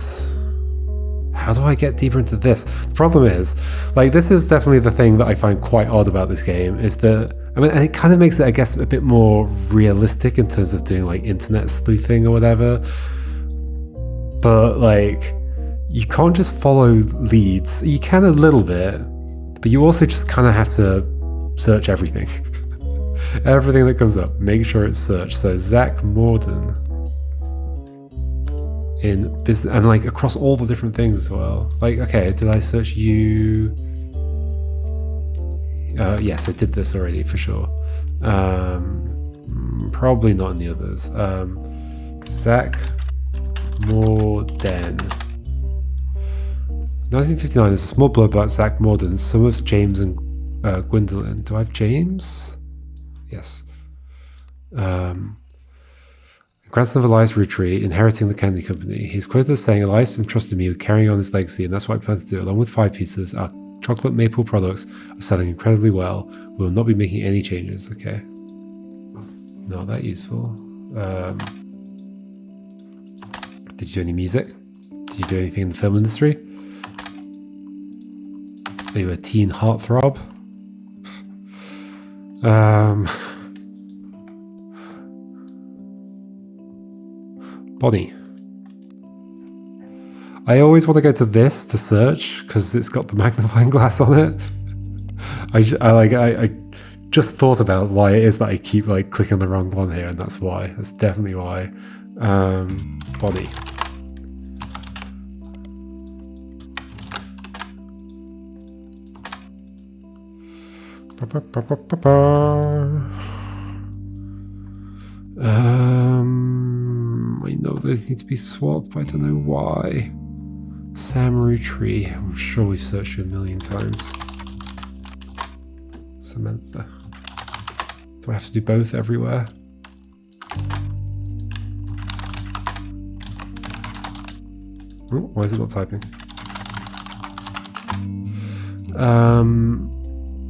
[SPEAKER 1] How do I get deeper into this? The problem is, like, this is definitely the thing that I find quite odd about this game, is that, I mean, and it kind of makes it, I guess, a bit more realistic in terms of doing, like, internet sleuthing or whatever. But, like, you can't just follow leads. You can a little bit, but you also just kind of have to search everything. Everything that comes up, make sure it's searched. So, Zach Morden. In business, and like across all the different things as well. Like, okay, did I search you? Yes, I did this already for sure. Probably not in the others. Zach Morden. 1959. There's a small blurb about Zach Morden. Some of James and Gwendolyn. Do I have James? Yes. Grandson of Elias Roottree, inheriting the candy company. He's quoted as saying, Elias entrusted me with carrying on his legacy, and that's what I plan to do. Along with 5 pieces, our chocolate maple products are selling incredibly well. We will not be making any changes. Okay. Not that useful. Did you do any music? Did you do anything in the film industry? Are you a teen heartthrob? Bonnie. I always want to go to this to search because it's got the magnifying glass on it. I just thought about why it is that I keep like clicking the wrong one here, and that's why. That's definitely why. Bonnie. I know those need to be swapped, but I don't know why. Sam Roottree. I'm sure we've searched you a million times. Samantha. Do I have to do both everywhere? Oh, why is it not typing?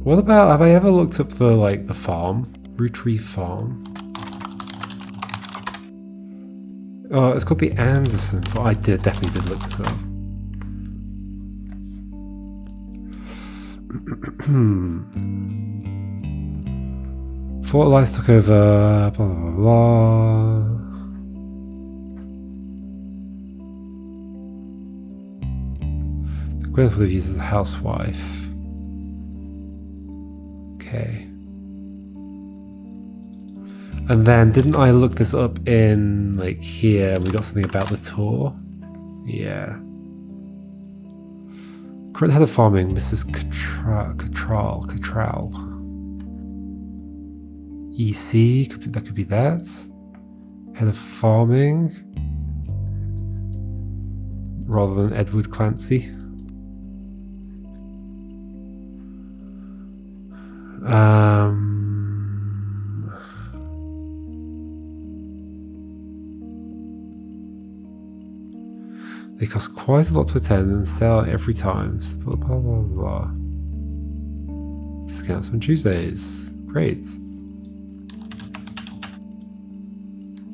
[SPEAKER 1] What about, have I ever looked up the farm? Roottree Farm? Oh, it's called the Anderson. I definitely did look this up. Fort Elias took over, blah, blah, blah. The grandmother used as a housewife. Okay. And then, didn't I look this up in, like, here? We got something about the tour? Yeah. Current head of farming, Mrs. Cattrall. EC, that could be that. Head of farming. Rather than Edward Clancy. They cost quite a lot to attend and sell every time. So blah, blah, blah, blah. Discounts on Tuesdays. Great.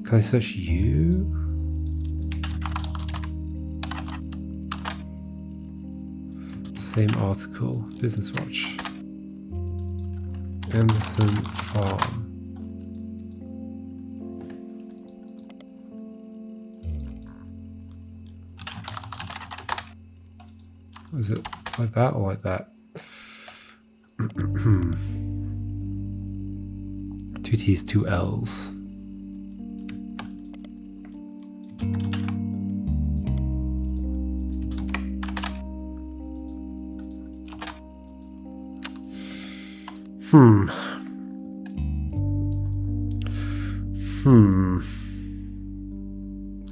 [SPEAKER 1] Can I search you? Same article. Business Watch. Anderson Farm. Is it like that or like that? 2 T's, 2 L's.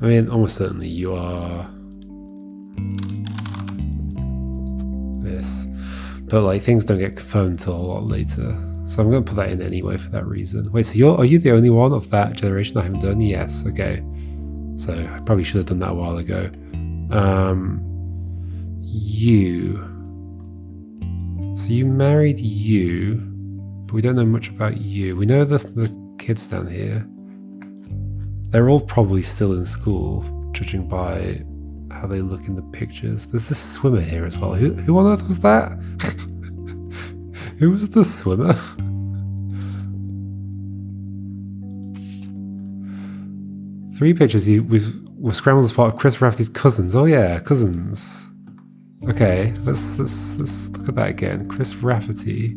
[SPEAKER 1] I mean, almost certainly you are this, but like things don't get confirmed until a lot later. So I'm going to put that in anyway for that reason. Wait, so are you the only one of that generation I haven't done? Yes. Okay. So I probably should have done that a while ago. So you married you, but we don't know much about you. We know the kids down here. They're all probably still in school. judging by how they look in the pictures. There's this swimmer here as well. Who on earth was that? Who was the swimmer? Three pictures. We've scrambled as part of Chris Rafferty's cousins. Oh yeah, cousins. Okay, let's look at that again. Chris Rafferty.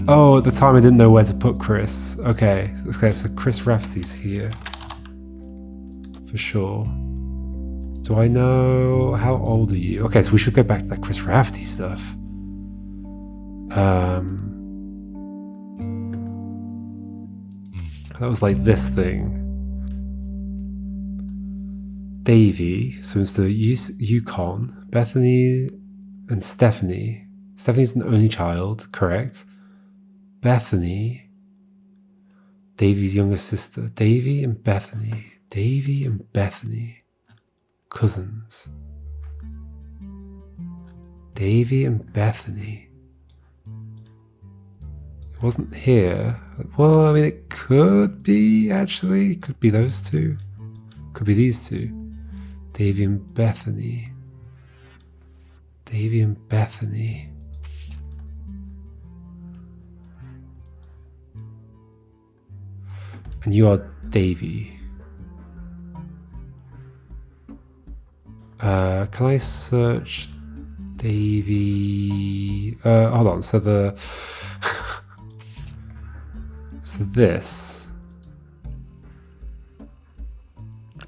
[SPEAKER 1] Oh, at the time I didn't know where to put Chris. Okay, so Chris Rafferty's here. For sure. Do I know... How old are you? Okay, so we should go back to that Chris Rafferty stuff. That was like this thing. Davy swims to Yukon. Bethany and Stephanie. Stephanie's an only child, correct. Bethany, Davy's younger sister. Davy and Bethany. Davy and Bethany. Cousins. Davy and Bethany. It wasn't here. Well, I mean, it could be, actually. It could be those two. Could be these two. Davy and Bethany. Davy and Bethany. And you are Davy. Can I search Davy? Hold on. So so this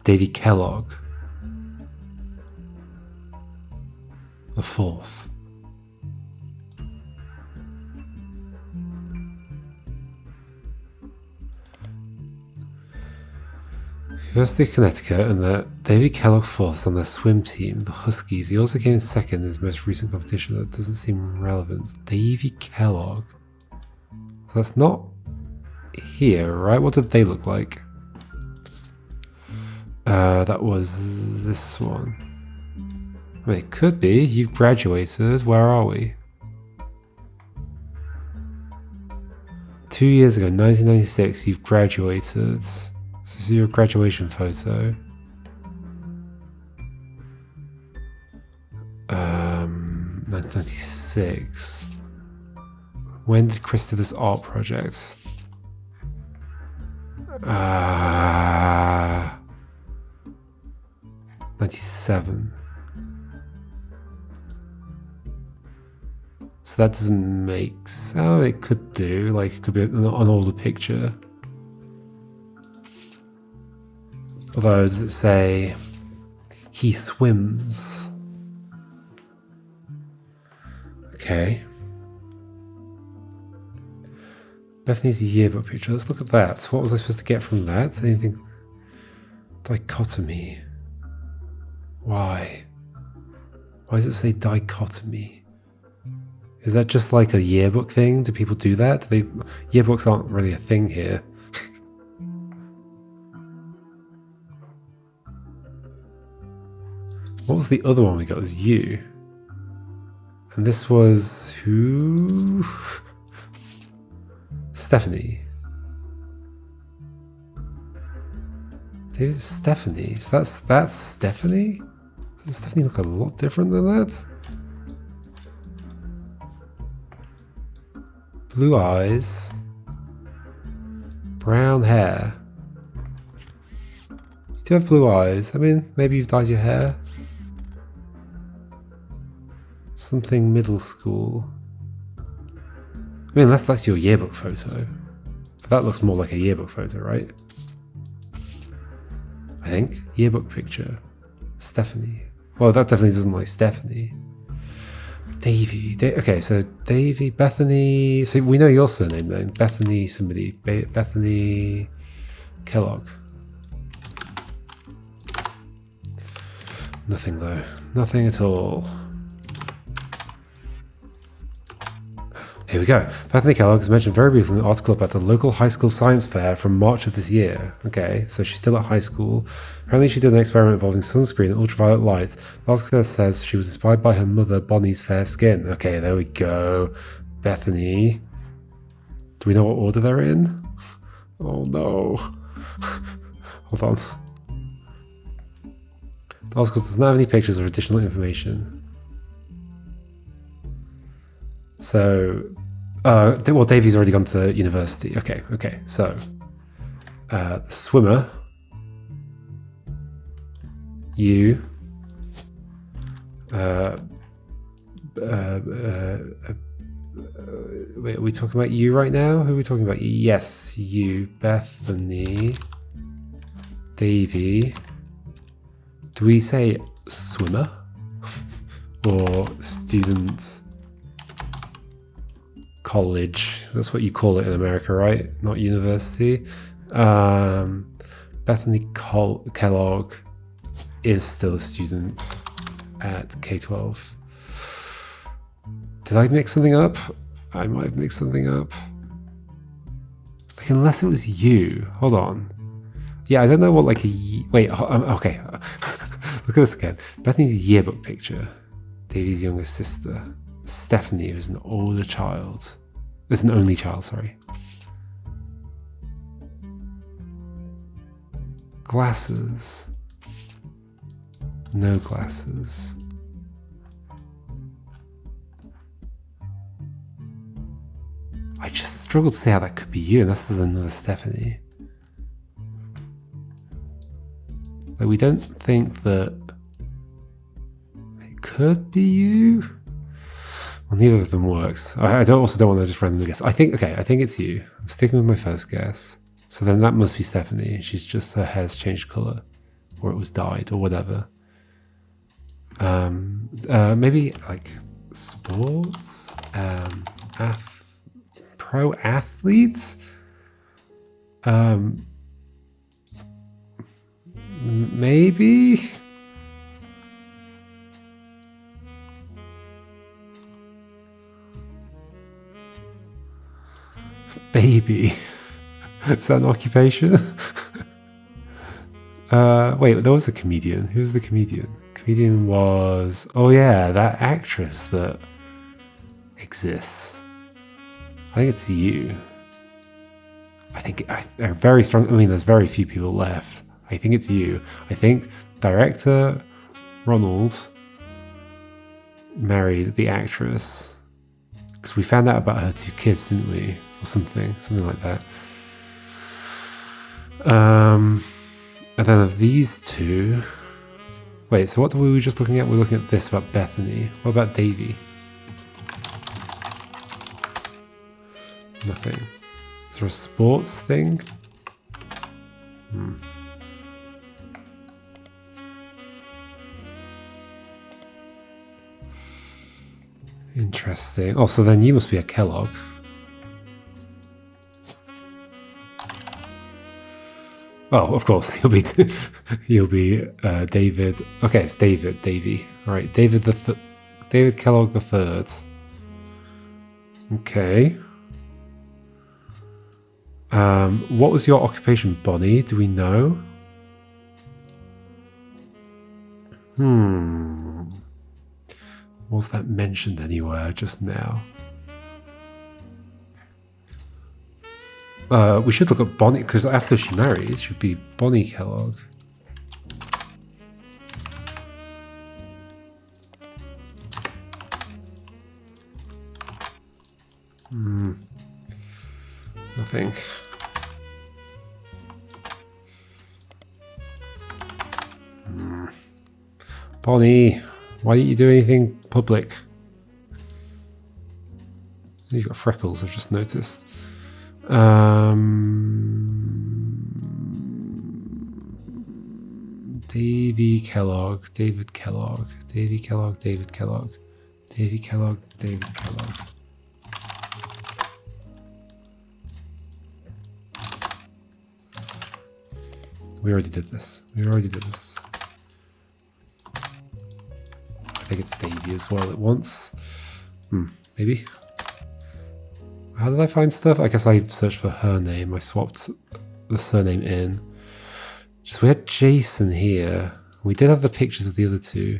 [SPEAKER 1] Davy Kellogg, the fourth. University of Connecticut, and that Davy Kellogg fourth on their swim team, the Huskies. He also came in second in his most recent competition. That doesn't seem relevant. Davy Kellogg. That's not here, right? What did they look like? That was this one. I mean, it could be. You've graduated. Where are we? 2 years ago, 1996, you've graduated. So this is your graduation photo. 1996. When did Chris do this art project? 97. So that doesn't make sense. Oh, it could do. Like, it could be an older picture. Although, does it say he swims? Okay. Bethany's yearbook picture. Let's look at that. What was I supposed to get from that? Anything? Dichotomy. Why? Why does it say dichotomy? Is that just like a yearbook thing? Do people do that? Yearbooks aren't really a thing here. What was the other one we got? It was you. And this was who? Stephanie. David, Stephanie. So that's Stephanie? Does Stephanie look a lot different than that? Blue eyes. Brown hair. You do have blue eyes. I mean, maybe you've dyed your hair. Something middle school. I mean, unless that's your yearbook photo. But that looks more like a yearbook photo, right? I think. Yearbook picture. Stephanie. Well, that definitely doesn't like Stephanie. Davy. Okay, so Davy, Bethany. So we know your surname then. Bethany somebody. Bethany Kellogg. Nothing though. Nothing at all. Here we go. Bethany Kellogg is mentioned very briefly in the article about the local high school science fair from March of this year. Okay, so she's still at high school. Apparently she did an experiment involving sunscreen and ultraviolet light. The article says she was inspired by her mother, Bonnie's fair skin. Okay, there we go. Bethany. Do we know what order they're in? Oh no. Hold on. The article does not have any pictures or additional information. So, well, Davey's already gone to university. Okay. So, the swimmer, you, wait, are we talking about you right now? Who are we talking about? Yes, you, Bethany, Davey. Do we say swimmer or student? College. That's what you call it in America, right? Not university. Bethany Kellogg is still a student at K-12. Did I mix something up? I might have mixed something up. Like, unless it was you. Hold on. Yeah, I don't know what like a... Wait, okay. Look at this again. Bethany's yearbook picture. Davey's younger sister. Stephanie was an older child. Is an only child, sorry. Glasses. No glasses. I just struggled to see how that could be you, and this is another Stephanie. Like, we don't think that it could be you. Well, neither of them works. I also don't want to just randomly guess. I think it's you. I'm sticking with my first guess. So then that must be Stephanie. She's just, her hair's changed colour. Or it was dyed, or whatever. Maybe, like, sports? Pro athletes? Maybe? Baby. Is that an occupation? Wait, there was a comedian. Who was the comedian? Comedian was... Oh yeah, that actress that exists. I think it's you. I think they're very strong. I mean, there's very few people left. I think it's you. I think director Ronald married the actress. Because we found out about her 2 kids, didn't we? Or something like that. And then of these 2... Wait, so what were we just looking at? We're looking at this about Bethany. What about Davey? Nothing. Is there a sports thing? Interesting. Oh, so then you must be a Kellogg. Oh, of course, he'll be David. Okay, it's Davey. All right, David Kellogg the third. Okay. What was your occupation, Bonnie? Do we know? Was that mentioned anywhere just now? We should look at Bonnie, because after she married, it should be Bonnie Kellogg. Nothing. Bonnie, why didn't you do anything public? You've got freckles, I've just noticed. David Kellogg. David Kellogg. We already did this. I think it's Davey as well at once. Maybe. How did I find stuff? I guess I searched for her name. I swapped the surname in. Just we had Jason here. We did have the pictures of the other 2.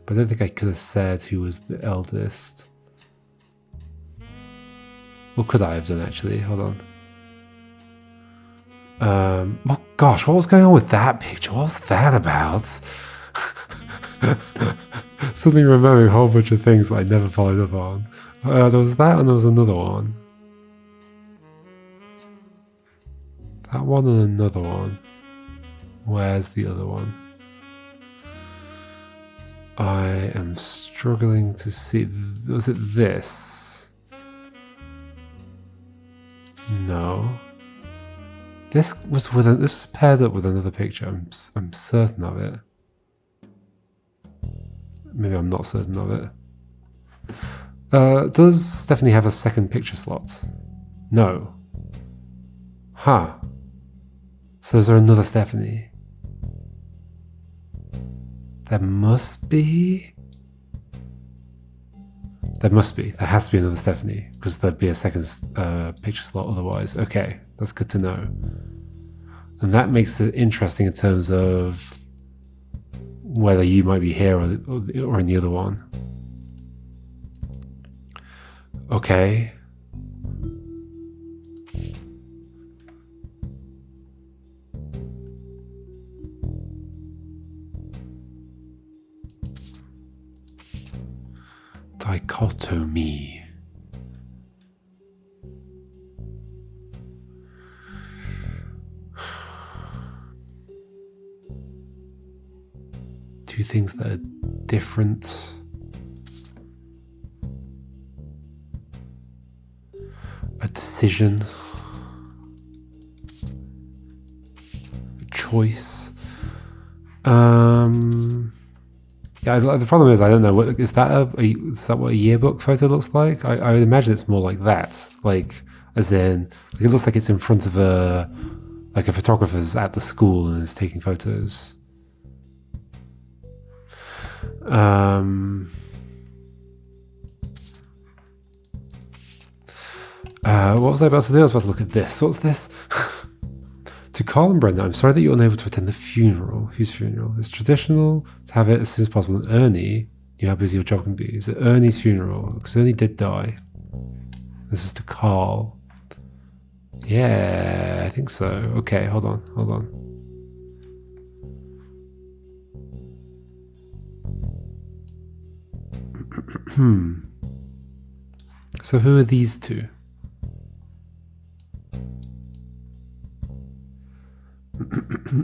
[SPEAKER 1] But I don't think I could have said who was the eldest. Or could I have done, actually? Hold on. Oh gosh, what was going on with that picture? What was that about? Suddenly remembering a whole bunch of things that I never followed up on. There was that and there was another one. That one and another one. Where's the other one? I am struggling to see. Was it this? No. This was paired up with another picture. I'm certain of it. Maybe I'm not certain of it. Does Stephanie have a second picture slot? No. Huh. So is there another Stephanie? There must be. There must be. There has to be another Stephanie, because there'd be a second picture slot otherwise. Okay, that's good to know. And that makes it interesting in terms of whether you might be here or in the other one. Okay. Dichotomy. Two things that are different. A decision. A choice. Yeah, the problem is I don't know. Is that what a yearbook photo looks like? I would imagine it's more like that. Like, as in, like it looks like it's in front of a photographer's at the school and is taking photos. What was I about to do? I was about to look at this. What's this? To Carl and Brenda, I'm sorry that you're unable to attend the funeral. Whose funeral? It's traditional to have it as soon as possible. And Ernie, you know how busy your job can be. Is it Ernie's funeral? Because Ernie did die. This is to Carl. Yeah, I think so. Okay, hold on. So who are these two?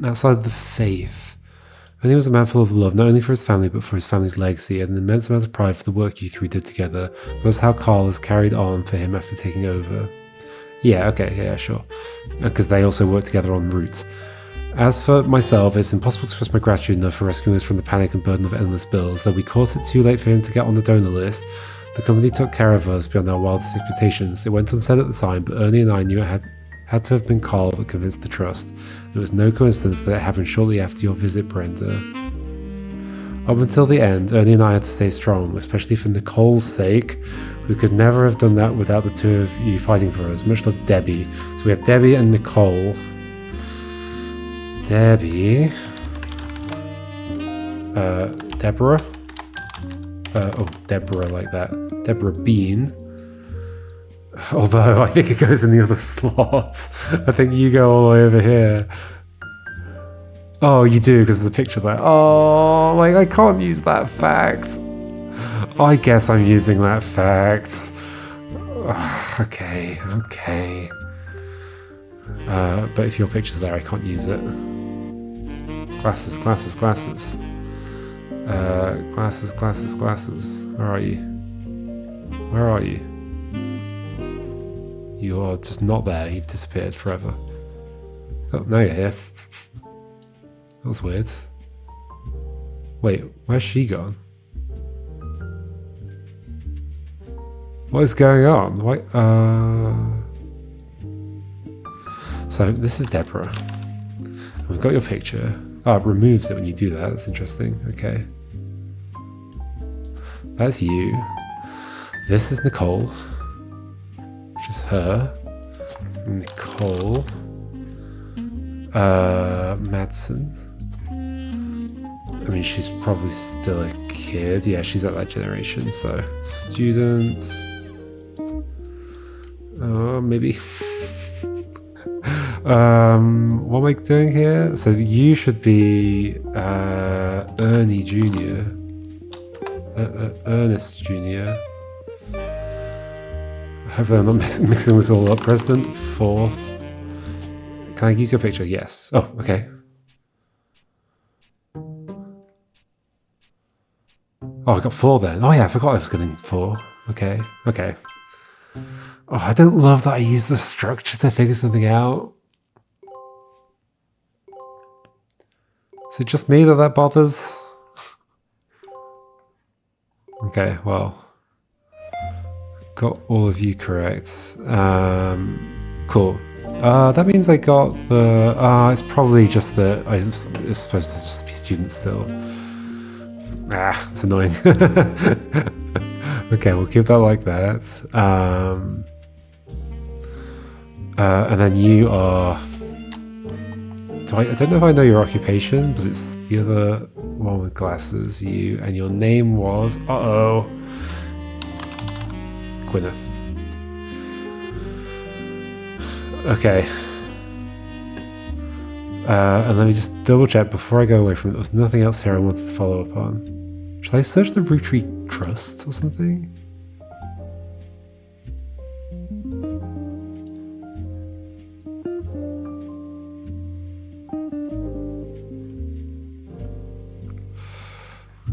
[SPEAKER 1] Outside of the faith, Ernie was a man full of love, not only for his family, but for his family's legacy, and an immense amount of pride for the work you three did together. That's how Carl has carried on for him after taking over. Yeah, okay, yeah, sure. Because they also worked together on Root. As for myself, it's impossible to express my gratitude enough for rescuing us from the panic and burden of endless bills. Though we caught it too late for him to get on the donor list, the company took care of us beyond our wildest expectations. It went unsaid at the time, but Ernie and I knew it had to have been Carl that convinced the trust. It was no coincidence that it happened shortly after your visit, Brenda. Up until the end, Ernie and I had to stay strong, especially for Nicole's sake. We could never have done that without the two of you fighting for us. Much love, Debbie. So we have Debbie and Nicole. Debbie. Deborah. Deborah like that. Deborah Bean. Although I think it goes in the other slot. I think you go all the way over here. Oh, you do, because there's a picture there. Oh, like I can't use that fact. I guess I'm using that fact. Okay. But if your picture's there, I can't use it. Glasses. Glasses. Where are you? You're just not there. You've disappeared forever. Oh, now you're here. That was weird. Wait, where's she gone? What is going on? Why? So this is Deborah. And we've got your picture. Oh, it removes it when you do that. That's interesting. Okay. That's you. This is Nicole. Which is her. Nicole. Madsen. I mean, she's probably still a kid. Yeah, she's at that generation. So, student. Maybe. What am I doing here? So you should be Ernie Jr. Ernest Jr. Hopefully I'm not mixing this all up. President 4th. Can I use your picture? Yes. Oh, okay. Oh, I got 4 then. Oh yeah, I forgot I was getting 4. Okay, okay. Oh, I don't love that I use the structure to figure something out. Is it just me that bothers? Okay, well. Got all of you correct. Cool. That means I got the... it's probably just that it's supposed to just be students still. Ah, it's annoying. Okay, we'll keep that like that. And then you are... I don't know if I know your occupation, but it's the other one with glasses. You, and your name was... Uh-oh. Gwyneth. Okay. And let me just double check before I go away from it. There was nothing else here I wanted to follow up on. Shall I search the Roottree Trust or something?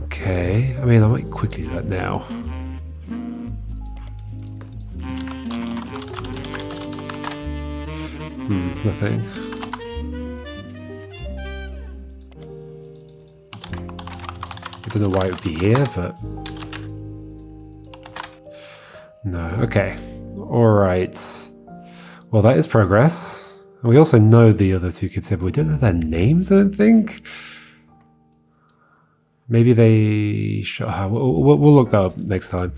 [SPEAKER 1] Okay, I mean, I might quickly do that now. Nothing. I don't know why it would be here, but... No, okay. Alright. Well, that is progress. And we also know the other 2 kids here, but we don't know their names, I don't think. Maybe they... We'll look that up next time.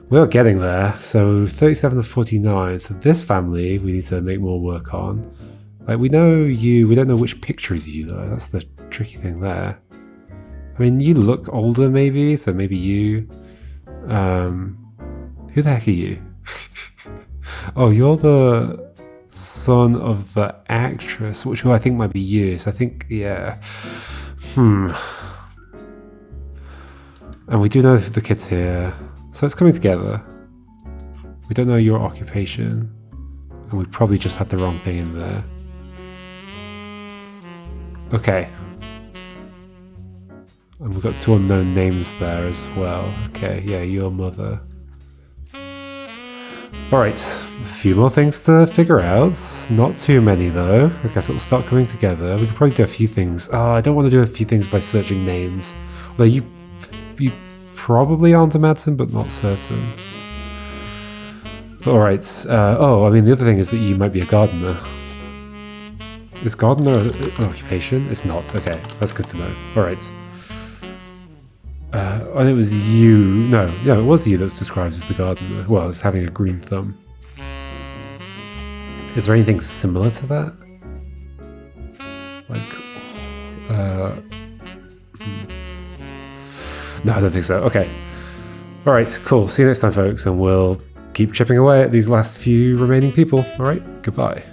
[SPEAKER 1] We're getting there. So 37 to 49. So this family we need to make more work on. Like, we know you. We don't know which picture is you, though. That's the tricky thing there. I mean, you look older, maybe. So maybe you. Who the heck are you? Oh, you're the son of the actress, which I think might be you. So I think, yeah. And we do know the kids here. So it's coming together. We don't know your occupation. And we probably just had the wrong thing in there. Okay. And we've got 2 unknown names there as well. Okay, yeah, your mother. Alright, a few more things to figure out. Not too many though. I guess it'll start coming together. We can probably do a few things. Oh, I don't want to do a few things by searching names. Although you probably aren't a Madsen, but not certain. Alright, I mean the other thing is that you might be a gardener. Is gardener an occupation? It's not. Okay, that's good to know. Alright. And it was you. No, it was you that was described as the gardener. Well, as having a green thumb. Is there anything similar to that? Like, No, I don't think so. Okay. Alright, cool. See you next time, folks, and we'll keep chipping away at these last few remaining people. Alright, goodbye.